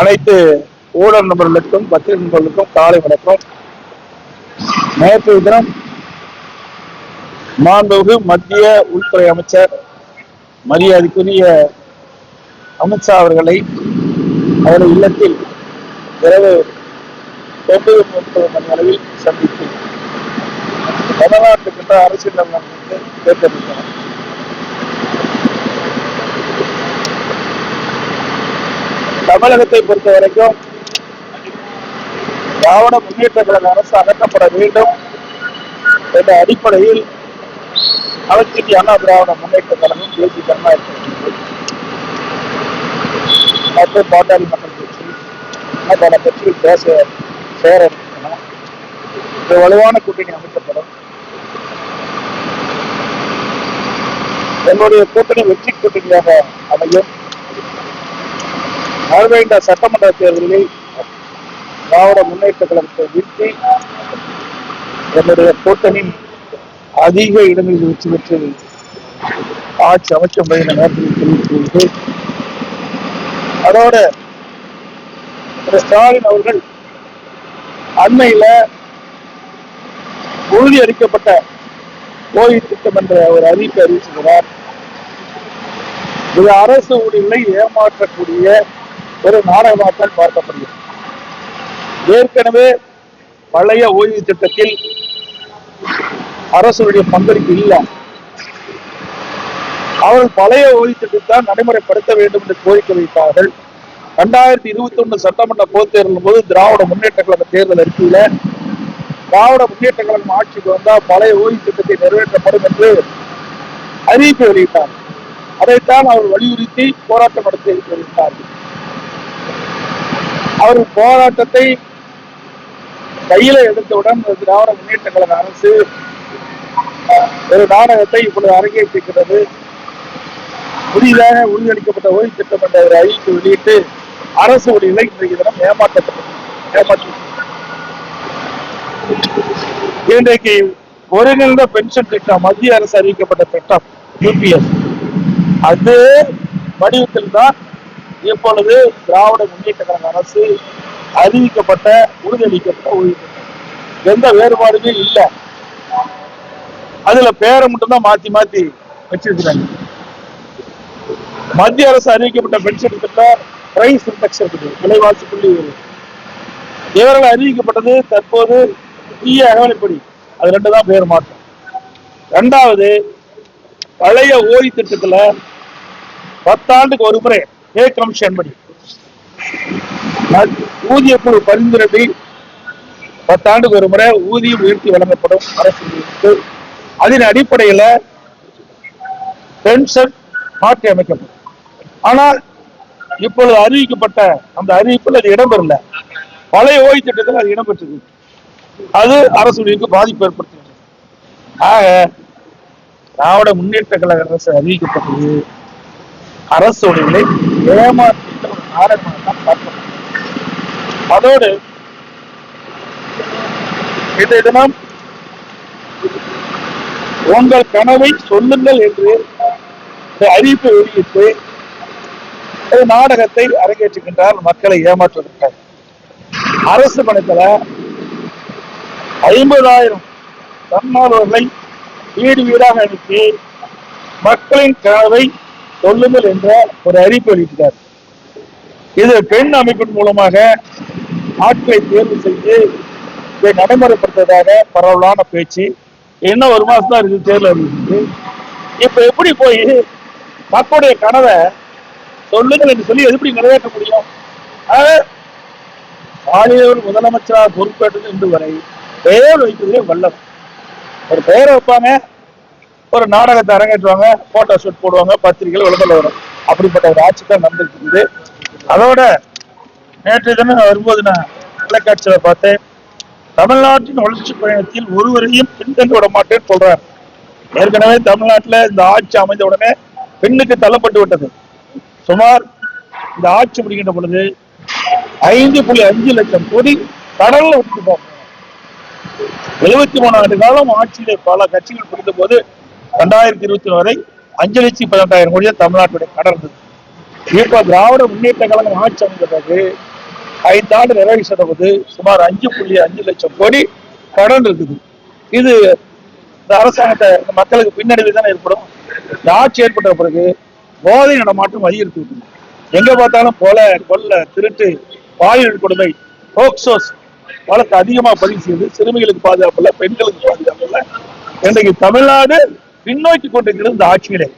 அனைத்து ஊடக நண்பர்களுக்கும் பத்திரிகை நண்பர்களுக்கும் காலை வணக்கம். நேற்றைய தினம் மாண்புமிகு மத்திய உள்துறை அமைச்சர் மரியாதைக்குரிய அமித்ஷா அவர்களை அவரது இல்லத்தில் இரவு 9:30 மணி அளவில் சந்தித்து தமிழ்நாட்டுக்கின்ற அரசியல் நலனுக்கு கேட்டிருக்கிறார். தமிழகத்தை பொறுத்த வரைக்கும் திராவிட முன்னேற்ற கழக அரசு அகற்றப்பட வேண்டும் என்ற அடிப்படையில் அனைத்து அண்ணா திராவிட முன்னேற்ற கழகம் தேசிய ஜனநாயக கட்சி மற்றும் பாட்டாளி மக்கள் கட்சி பல கட்சிகள் பேச சேர இருக்கின்றன. வலுவான கூட்டணி அமைக்கப்படும். என்னுடைய கூட்டணி வெற்றி கூட்டணியாக அமையும். வருகின்ற சட்டமன்ற தேர்தலில் திராவிட முன்னேற்ற கழகத்தை வீழ்த்தி என்னுடைய கூட்டணி அதிக இடங்களில் வெற்றி பெற்று ஆட்சி அமைக்க முடியும் நேரத்தில் தெரிவித்துள்ளது. அதோடு ஸ்டாலின் அவர்கள் அண்மையில உறுதியளிக்கப்பட்ட ஓய்வு திட்டம் என்ற ஒரு அறிவிப்பை அறிவிச்சுகிறார். இது அரசு ஊழியர்களை ஏமாற்றக்கூடிய ஒரு நாடகமாகத்தான் பார்க்கப்படுகிறது. ஏற்கனவே பழைய ஓய்வு திட்டத்தில் அரசுடைய பங்களிப்பு இல்லை. அவர்கள் பழைய ஓய்வு திட்டத்தை நடைமுறைப்படுத்த வேண்டும் என்று கோரிக்கை வைத்தார்கள். 2021 சட்டமன்ற பொதுத் தேர்தலின் போது திராவிட முன்னேற்ற கழக தேர்தல் அறிக்கையில திராவிட முன்னேற்ற கழகம் ஆட்சிக்கு வந்தால் பழைய ஓய்வு திட்டத்தை நிறைவேற்றப்படும் என்று அறிவிப்பு வெளியிட்டார். அதைத்தான் அவர் வலியுறுத்தி போராட்டம் நடத்தி வெளியிட்டார்கள். அவர் போராட்டத்தை கையில எடுத்தவுடன் திராவிட முன்னேற்ற கழக அரசு ஒரு நாடகத்தை இப்பொழுது அரங்கேற்றிருக்கிறது. புதிதாக உறுதியளிக்கப்பட்ட ஓய்வு திட்டம் என்ற ஒரு அறிவிப்பு வெளியிட்டு அரசு ஊழியர்களை இன்றைக்கு தினம் ஏமாற்றி இன்றைக்கு ஒருங்கிணைந்த பென்ஷன் திட்டம் மத்திய அரசு அறிவிக்கப்பட்ட திட்டம் UPS அது வடிவத்தில் தான் இப்பொழுது திராவிட முன்னேற்ற கழக அரசு அறிவிக்கப்பட்ட உறுதியளிக்கப்பட்ட ஓய்வு திட்டம். எந்த வேறுபாடுமே இல்லை. அதுல பேரை மட்டும்தான் மாத்தி வச்சிருக்கிறாங்க. மத்திய அரசு அறிவிக்கப்பட்ட பென்ஷன் திட்டம் பிரைஸ் இண்டெக்ஸ் இருக்குது, விலைவாசி புள்ளி. இவர்கள் அறிவிக்கப்பட்டது தற்போது புதிய அகவலைப்படி. அது ரெண்டு தான் பேர் மாற்றம். இரண்டாவது, பழைய ஓய்வு திட்டத்துல 10 ஆண்டுக்கு ஒரு முறை பே கமிஷன் படி ஊதிய குழு பரிந்துரை 10 ஆண்டுக்கு ஒரு முறை ஊதியம் உயர்த்தி வழங்கப்படும் அரசு. அதன் அடிப்படையில் பென்ஷன் மாற்றி அமைக்கப்படும். ஆனால் இப்பொழுது அறிவிக்கப்பட்ட அந்த அறிவிப்பில் அது இடம்பெறல. பழைய ஓய்வு திட்டத்தில் அது இடம்பெற்றது. அது அரசுக்கு பாதிப்பு ஏற்படுத்துகிறது. ஆக திராவிட முன்னேற்ற கழக அரசு அறிவிக்கப்பட்டது அரசு ஊழியர்களை ஏமாற்ற ஒரு நாடகமாக தான் பார்க்கப்பட்டது. அதோடு இந்த தினம் உங்கள் கனவை சொல்லுங்கள் என்று அறிவிப்பு வெளியிட்டு நாடகத்தை அரங்கேற்றுகின்றார். மக்களை ஏமாற்றுகின்றார். அரசு பணத்துல 50,000 தன்னார்வலர்களை வீடு வீடாக அனுப்பி மக்களின் கனவை சொல்லுங்கள் என்ற ஒரு அறிவிப்பு வெளியிட்டார். இது பெண் அமைப்பின் மூலமாக ஆட்களை தேர்வு செய்து இதை நடைமுறைப்படுத்துவதாக பரவலான பேச்சு. இன்னும் ஒரு மாசம் தான் இருக்கு தேர்தல் அறிவிப்பு. இப்ப எப்படி போய் மக்களுடைய கனவை சொல்லுங்கள் என்று சொல்லி எப்படி நிறைவேற்ற முடியும்? ஆளுநர் முதலமைச்சராக பொறுப்பேற்றது இன்று வரை பெயர் வைப்பதிலே வல்லவர். ஒரு பெயரை வைப்பாங்க, ஒரு நாடகத்தை அரங்கேற்றுவாங்க, போட்டோ ஷூட் போடுவாங்க, பத்திரிகைகள் விளம்பரம் வரும். அப்படிப்பட்ட ஒரு ஆட்சி தான் நடந்திருக்கிறது. அதோட நேற்று தினம் வரும்போது நான் தொலைக்காட்சியில பார்த்தேன், தமிழ்நாட்டின் வளர்ச்சி பயணத்தில் ஒருவரையும் பின்தங்கி விட மாட்டேன்னு சொல்றாரு. ஏற்கனவே தமிழ்நாட்டில் இந்த ஆட்சி அமைந்த உடனே பெண்ணுக்கு தள்ளப்பட்டு விட்டது. சுமார் இந்த ஆட்சி முடிக்கின்ற பொழுது 5.5 லட்சம் கோடி கடல்ல விட்டுட்டோம். 73 ஆண்டு காலம் ஆட்சியிலே பல கட்சிகள் புரிந்த போது 2020 வரை 5,18,000 கோடி தமிழ்நாட்டுடைய கடன் இருந்தது. இப்ப திராவிட முன்னேற்ற கழகம் ஆட்சி அமைந்த பிறகு 5 ஆண்டு நிறைவு செய்வது சுமார் 5.5 லட்சம் கோடி கடன் இருக்குது. இது இந்த அரசாங்கத்தை மக்களுக்கு பின்னடைவு தானே ஏற்படும். இந்த ஆட்சி ஏற்பட்ட பிறகு போதை நடமாட்டம் அதிகரித்து விட்டது. எங்க பார்த்தாலும் கொள்ள திருட்டு பாலியல் கொடுமை போக்சோஸ் வழக்கு அதிகமா பதிவு செய்து சிறுமிகளுக்கு பாதுகாப்பு இல்ல, பெண்களுக்கு பாதுகாப்பு இல்ல. இன்றைக்கு தமிழ்நாடு பின்னோக்கி கொண்டிருக்கிறது இந்த ஆட்சியிலே.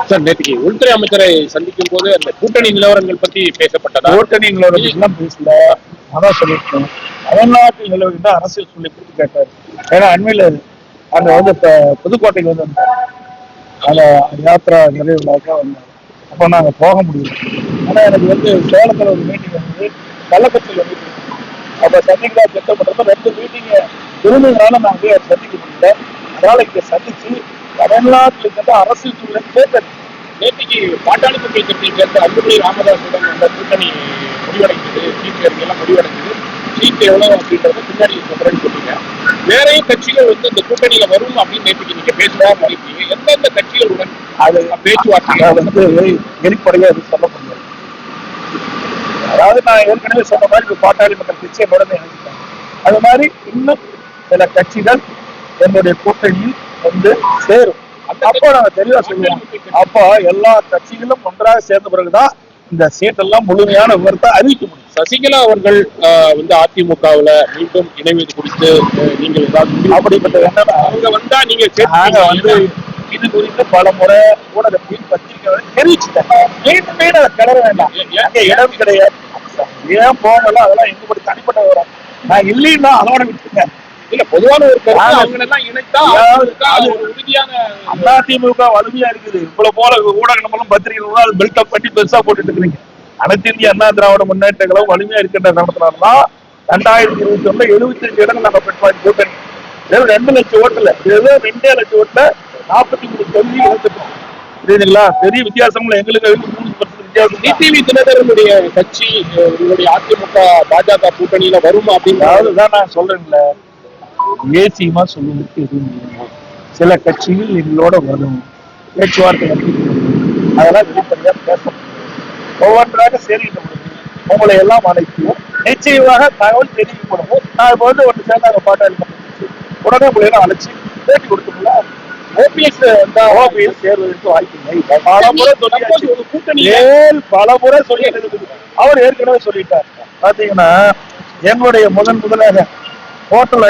சார், நேற்றுக்கு உள்துறை அமைச்சரை சந்திக்கும் போது அந்த கூட்டணி நிலவரங்கள் பத்தி பேசப்பட்டதா? கூட்டணி நிலவரங்கள் எல்லாம் பேசல, அதான் சொல்லியிருக்கோம். தமிழ்நாட்டில் நிலவுகின்ற அரசியல் சூழலை குறித்து கேட்டார். ஏன்னா அண்மையில அங்க வந்து புதுக்கோட்டைக்கு வந்து அந்த யாத்திரா நிறைவு விழாக்கா வந்தாங்க. அப்போ நாங்க போக முடியல. ஆனா எனக்கு வந்து சேலத்துல ஒரு மீட்டிங் வந்து கள்ளக்குறிச்சியில் மீட்டிங், அப்ப சந்திக்கலாம் திட்டப்பட்டது 2 மீட்டிங் விரும்புகிறனால நாங்க சந்திக்க முடியல. அதனால இங்க சந்திச்சு தமிழ்நாட்டில் இருக்கின்ற அரசியல் சூழலை கேட்டது. நேற்றுக்கு பாட்டாளி மக்கள் கட்சியை சேர்ந்த அன்புமணி ராமதாசுடன் அந்த கூட்டணி முடிவடைந்தது, சீட்டு எல்லாம் முடிவடைந்தது. சீட்டு எவ்வளவு அப்படின்றத பின்னாடி சொல்றேன்னு சொன்னீங்க. வேறையும் கட்சிகள் வந்து இந்த கூட்டணியில வரும் அப்படின்னு நேற்றுக்கு நீங்க பேசுறதா இருக்கீங்க. எந்தெந்த கட்சிகளுடன் அது பேச்சுவார்த்தை வந்து வெளிப்படையா அது சொல்ல முடியாது. அதாவது நான் ஏற்கனவே சொன்ன மாதிரி பாட்டாளி மக்கள் கட்சியை உடனே நினைச்சிட்டாங்க. அது மாதிரி இன்னும் சில கட்சிகள் என்னுடைய கூட்டணியில் வந்து சேரும். அப்போ நாங்க தெளிவா சொல்லுவோம். அப்போ எல்லா கட்சிகளும் ஒன்றாக சேர்ந்த பிறகுதான் இந்த சீட்டெல்லாம் முழுமையான விவரத்தை அறிவிக்க முடியும். சசிகலா அவர்கள் வந்து அதிமுகவுல மீண்டும் இணைவது குறித்து நீங்கள் அப்படிப்பட்ட என்னன்னா அவங்க வந்தா நீங்க வந்து இது குறித்து பல முறை ஊடகத்தில் பத்திரிகை தெரிவிச்சுட்டாங்க. மீண்டும் அதை கிளற வேண்டாம், இடம் கிடையாது. ஏன் போகல அதெல்லாம் எங்க தனிப்பட்ட விவரம். நான் இல்லைன்னா அதோட விட்டுருங்க. இல்ல, பொதுவான ஒரு அதிமுக வலிமையா இருக்குது. இவ்வளவு போல ஊடகங்களும் பத்திரிகைகளும் அது பில்டப் பண்ணி பெருசா போட்டுட்டு இருக்கிறீங்க. அனைத்து இந்திய அண்ணா திராவிட முன்னேற்ற கழகம் வலிமையா இருக்கின்ற காரணத்தினால்தான் 2021 75 இடங்கள் நாங்க பெற்ற கூட்டணி 2 லட்சம் ஓட்டுல 2 லட்சம் ஓட்டுல 43 தொகுதி இழந்துட்டோம். புரியுதுங்களா? பெரிய வித்தியாசம் இல்லை எங்களுக்கு. 3% வித்தியாசம். டிடிவி தினகரனுடைய கட்சி உங்களுடைய அதிமுக பாஜக கூட்டணியில வரும் அப்படின்றதுதான் நான் சொல்றேன்ல. ஏசியமா சொல்லுவதற்கு எதுவும் இல்லை. சில கட்சிகள் எங்களோட வரும், பேச்சுவார்த்தை அதெல்லாம் வெளிப்படையா பேச ஒவ்வொன்றாக சேர்கின்ற பொழுது உங்களை எல்லாம் அழைக்கும், நிச்சயமாக தகவல் தெரிவிக்கணும். நான் இப்ப வந்து ஒன்று சேர்ந்தாங்க பாட்டாளி உடனே உங்களை எல்லாம் அழைச்சி பேட்டி கொடுத்தோம்ல. ஓபிஎஸ் சேர்வதற்கு வாய்ப்பில்லை. பல முறை சொல்லி அவர் ஏற்கனவே சொல்லிட்டார். பாத்தீங்கன்னா எங்களுடைய முதலாக ஹோட்டல்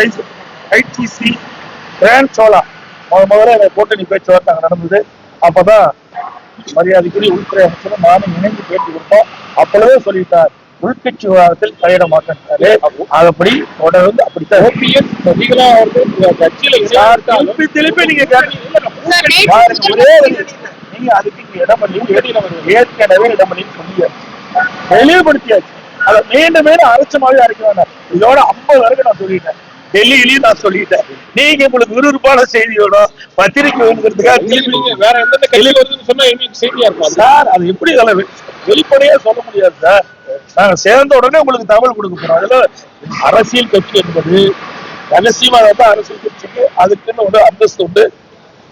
ஐடிசி கிராண்ட் சோலா முதல்ல கூட்டணி பேச்சுவார்த்தை நடந்தது. அப்பதான் மரியாதைக்குரிய உள்துறை அமைச்சரும் நானும் இணைந்து பேட்டி கொடுத்தோம். அப்பவே சொல்லிட்டார், உள்கட்சி விவாதத்தில் தலையிட மாட்டாரு. அதப்படி தொடர்ந்து அப்படித்தான் திருப்பி நீங்க நீங்க அதுக்கு இடமளி ஏற்கனவே இடமளி சொல்லியாச்சு, தெளிவுபடுத்தியாச்சு. அதை மீண்டும் மீண்டும் அரைச்சமாவே அரைக்க வேண்டாம். இதோட 50 வரைக்கும் நான் சொல்லிட்டேன், டெல்லியிலையும் நான் சொல்லிட்டேன். நீங்க உங்களுக்கு விறுவிறுப்பான செய்தியோட பத்திரிகை வேணுங்கிறதுக்காக வேற எந்த சொன்னா எங்களுக்கு செய்தியா இருக்கும் சார். அது எப்படி வெளிப்படையா சொல்ல முடியாது சார். நாங்க சேர்ந்த உடனே உங்களுக்கு தகவல் கொடுக்க போறோம். அதுல அரசியல் கட்சி என்பது ரகசியமா தான் அரசியல் கட்சிக்கு அதுக்குன்னு ஒரு அந்தஸ்து உண்டு.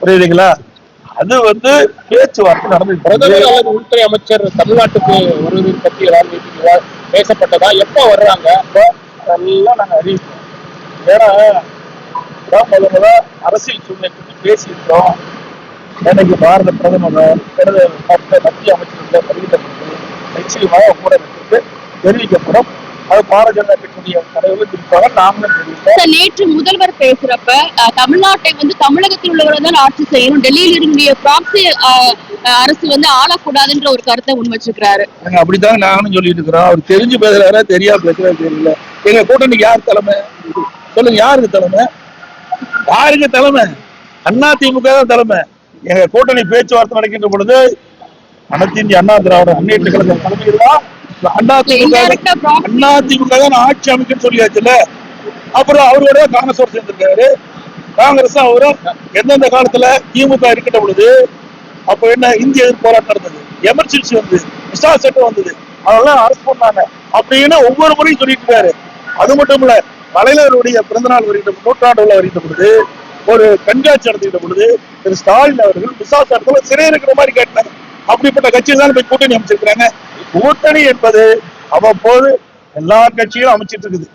புரியுதுங்களா? அது வந்து பேச்சுவார்த்தை நடந்து பிரதமர் அல்லது உள்துறை அமைச்சர் தமிழ்நாட்டுக்கு வருவதை பற்றி ஏதாவது பேசப்பட்டதா? எப்ப வர்றாங்க? அதெல்லாம் நாங்க அறிவிப்போம். ஏன்னா முதல்ல அரசியல் சூழ்நிலை பற்றி பேசியிருக்கோம். எனக்கு பாரத பிரதமர் மத்திய அமைச்சர்கள் அறிவிக்கப்பட்டு நிச்சயமாக கூட தெரிவிக்கப்படும். அது பாரதிய ஜனதா கட்சியுடைய தலைவர்கள் குறிப்பாக நாமளும் தெரிவிப்போம். நேற்று முதல்வர் பேசுறப்ப தமிழ்நாட்டை வந்து தமிழகத்தில் உள்ளவர்கள் தான் ஆட்சி செய்யணும், டெல்லியில் இருக்கக்கூடிய ப்ராக்ஸி அரசு வந்து ஆளக்கூடாதுன்ற ஒரு கருத்தை முன்வச்சிருக்கிறாரு. அப்படித்தான் நானும் சொல்லிட்டு இருக்கிறோம். அவர் தெரிஞ்சு பேசுறாரா தெரியாம பேசுறா தெரியல. எங்க கூட்டணிக்கு யார் தலைமை சொல்லுங்க? யாருக்கு தலைமை? யாருக்கு தலைமை? அதிமுக தான் தலைமை. எங்க கூட்டணி பேச்சுவார்த்தை நடக்கின்ற பொழுது அனைத்து இந்திய அண்ணா திராவிட முன்னேற்ற கழக தலைமையில் தான் அதிமுக தான் ஆட்சி அமைக்கும் சொல்லியாச்சுல. அப்புறம் அவரோட காங்கிரஸ் சேர்ந்திருக்காரு. காங்கிரஸ் அவரும் எந்தெந்த காலத்துல திமுக இருக்கின்ற பொழுது அப்ப என்ன இந்திய எதிர்ப்பு போராட்டம் நடந்தது, எமர்ஜென்சி வந்து விசா சட்டம் வந்தது, அதெல்லாம் அரசு பண்ணாங்க அப்படின்னு ஒவ்வொரு முறையும் சொல்லிட்டு இருக்காரு. அது மட்டும் இல்ல, தலைவருடைய பிறந்தநாள் வருகின்ற நூற்றாண்டு விழா வருகின்ற பொழுது ஒரு கண்காட்சி நடத்துகின்ற பொழுது திரு ஸ்டாலின் அவர்கள் விசா சட்டத்துல சிறை இருக்கிற மாதிரி கேட்டாங்க. அப்படிப்பட்ட கட்சியில் தான் போய் கூட்டணி அமைச்சிருக்கிறாங்க. கூட்டணி என்பது அவ்வப்போது எல்லா கட்சிகளும் அமைச்சிட்டு இருக்குது.